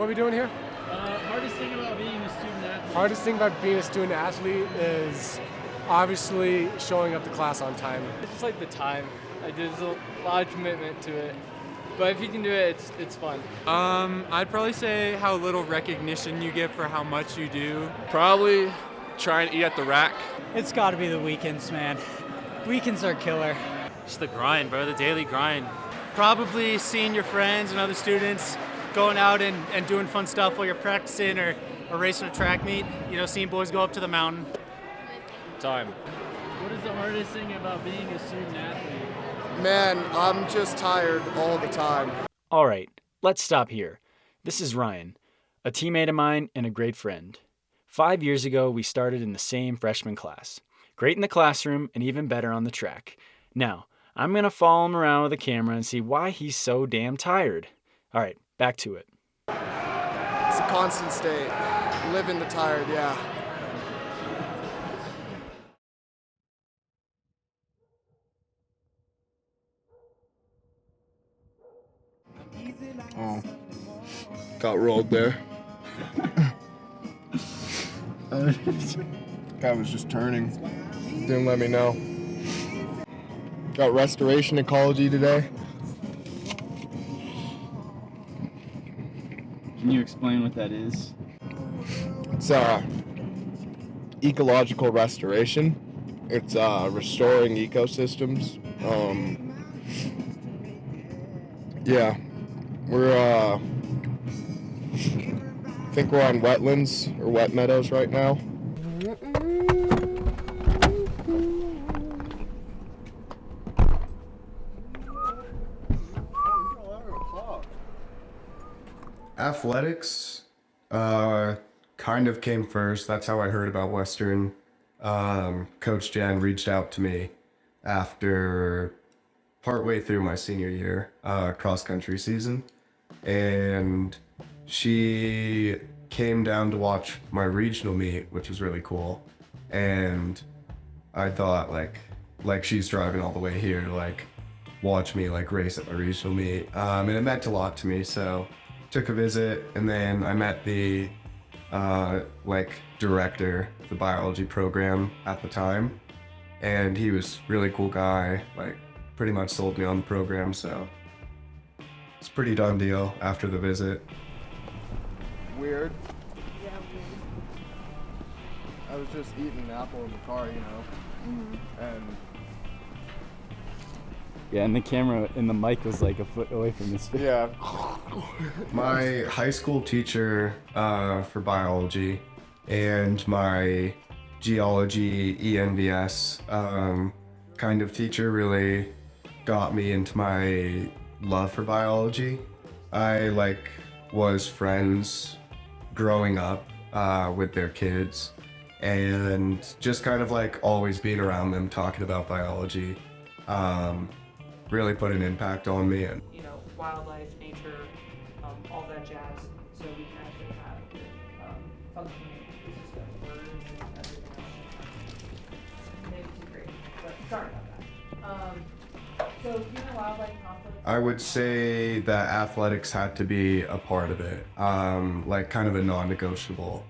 What are we doing here? Hardest thing about being a student athlete? Hardest thing about being a student athlete is obviously showing up to class on time. It's just like the time. Like there's a lot of commitment to it. But if you can do it, it's fun. I'd probably say how little recognition you get for how much you do. Probably try and eat at the rack. It's got to be the weekends, man. Weekends are killer. Just the grind, bro, the daily grind. Probably seeing your friends and other students going out and doing fun stuff while you're practicing or racing a track meet. You know, seeing boys go up to the mountain. Time. What is the hardest thing about being a student athlete? Man, I'm just tired all the time. All right, let's stop here. This is Ryan, a teammate of mine and a great friend. 5 years ago, we started in the same freshman class. Great in the classroom and even better on the track. Now, I'm going to follow him around with a camera and see why he's so damn tired. All right, back to it. It's a constant state. Living the tired, yeah. Oh, got rolled there. Guy was just turning. Didn't let me know. Got restoration ecology today. Can you explain what that is? It's ecological restoration. It's restoring ecosystems. Yeah, we're I think we're on wetlands or wet meadows right now. Athletics kind of came first. That's how I heard about Western. Coach Jen reached out to me after partway through my senior year cross-country season, and she came down to watch my regional meet, which was really cool. And I thought like she's driving all the way here to like watch me like race at my regional meet, and it meant a lot to me. So took a visit, and then I met the director of the biology program at the time, and he was a really cool guy, like pretty much sold me on the program, so it's a pretty done deal after the visit. Weird. Yeah, I was just eating an apple in the car, you know, and Yeah, and the camera and the mic was like a foot away from his face. yeah. My high school teacher for biology and my geology ENVS kind of teacher really got me into my love for biology. I was friends growing up with their kids, and just kind of always being around them talking about biology really put an impact on me. And wildlife, nature, all that jazz, so we can actually have a good functioning system, birds and everything else. Maybe too crazy, but sorry about that. So human wildlife conflict. I would say that athletics had to be a part of it, kind of a non-negotiable.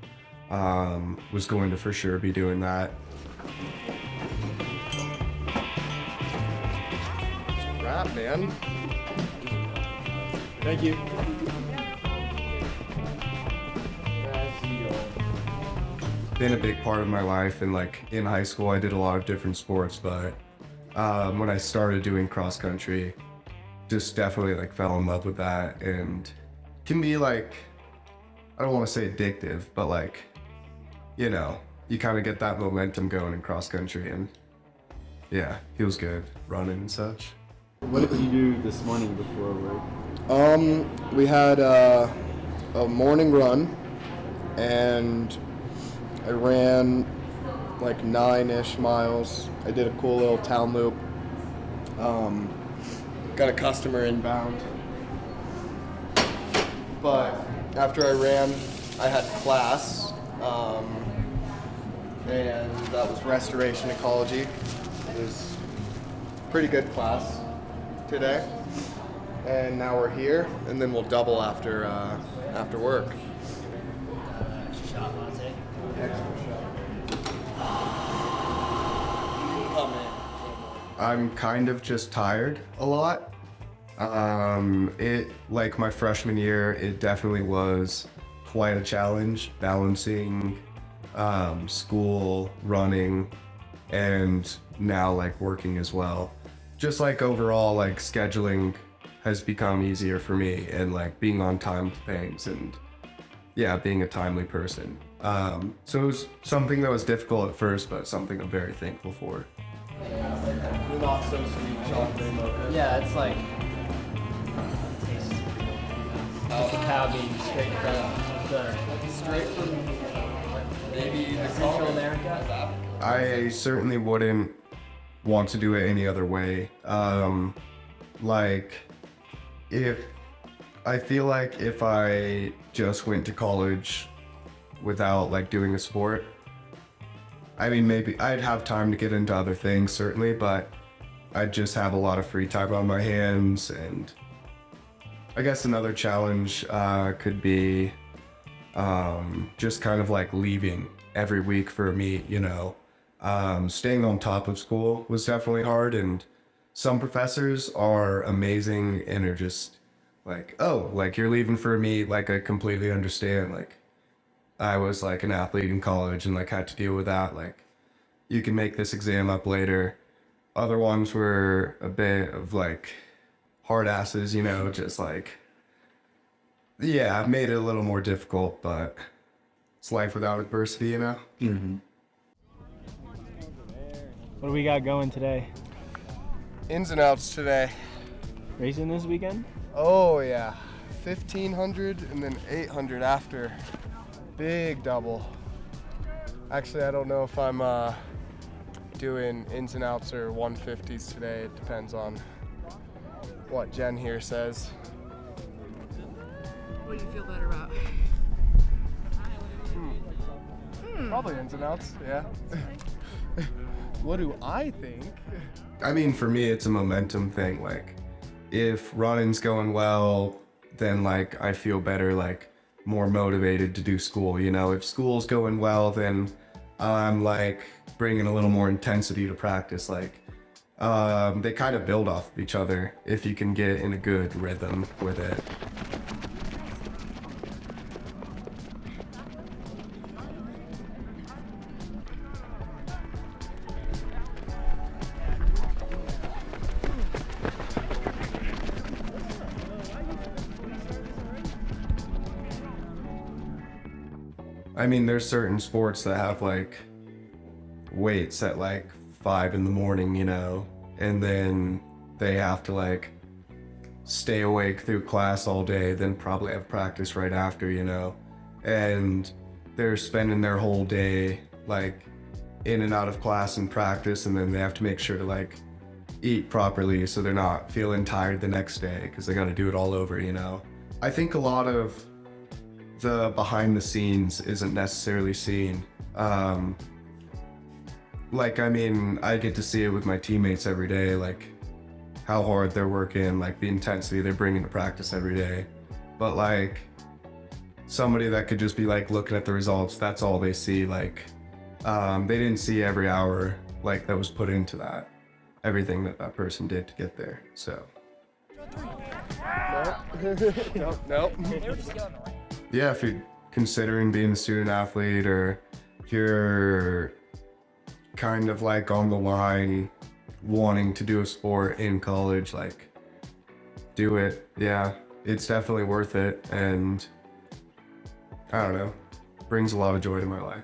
Was going to for sure be doing that. Rap, man. Thank you. Been a big part of my life, and in high school I did a lot of different sports, but when I started doing cross country, just definitely fell in love with that, and can be I don't want to say addictive, but you kind of get that momentum going in cross country, and yeah, feels good running and such. What did you do this morning before work? We had a morning run, and I ran 9-ish miles. I did a cool little town loop. Got a customer inbound. But after I ran, I had class, and that was restoration ecology. It was a pretty good class today. And now we're here, and then we'll double after after work. Shot latte. I'm kind of just tired a lot. Like my freshman year, it definitely was quite a challenge balancing school, running, and now like working as well. Just like overall, like scheduling has become easier for me, and like being on time to things, and yeah, being a timely person. So it was something that was difficult at first, but something I'm very thankful for. Not so sweet chocolate mocha. Yeah, it's like just a cow being straight from maybe Central America. I certainly wouldn't want to do it any other way. Like, I feel like if I just went to college without like doing a sport, I mean, maybe I'd have time to get into other things, certainly, but I'd just have a lot of free time on my hands. And I guess another challenge could be just kind of like leaving every week for a meet, you know. Staying on top of school was definitely hard, and some professors are amazing and are just like, oh, like you're leaving for a meet, like I completely understand. Like I was like an athlete in college and like had to deal with that. Like you can make this exam up later. Other ones were a bit of like hard asses, you know, just like, yeah, made it a little more difficult, but it's life without adversity, you know? Mm-hmm. What do we got going today? Ins and outs today. Racing this weekend? Oh yeah, 1500 and then 800 after. Big double. Actually, I don't know if I'm doing ins and outs or 150s today. It depends on what Jen here says. What do you feel better about? Probably ins and outs, yeah. What do I think? I mean, for me, it's a momentum thing. Like, if running's going well, then like I feel better, like more motivated to do school. You know, if school's going well, then I'm like bringing a little more intensity to practice. Like, they kind of build off of each other if you can get in a good rhythm with it. I mean, there's certain sports that have like weights at like 5 in the morning, you know, and then they have to like stay awake through class all day, then probably have practice right after, you know, and they're spending their whole day like in and out of class and practice, and then they have to make sure to like eat properly so they're not feeling tired the next day because they got to do it all over, you know. I think a lot of the behind the scenes isn't necessarily seen. Like, I mean, I get to see it with my teammates every day, like how hard they're working, like the intensity they're bringing to practice every day. But like somebody that could just be like looking at the results, that's all they see. Like, they didn't see every hour like that was put into that, everything that that person did to get there, so. Nope. Yeah, if you're considering being a student athlete, or if you're kind of like on the line wanting to do a sport in college, like do it. Yeah, it's definitely worth it, and I don't know, brings a lot of joy to my life.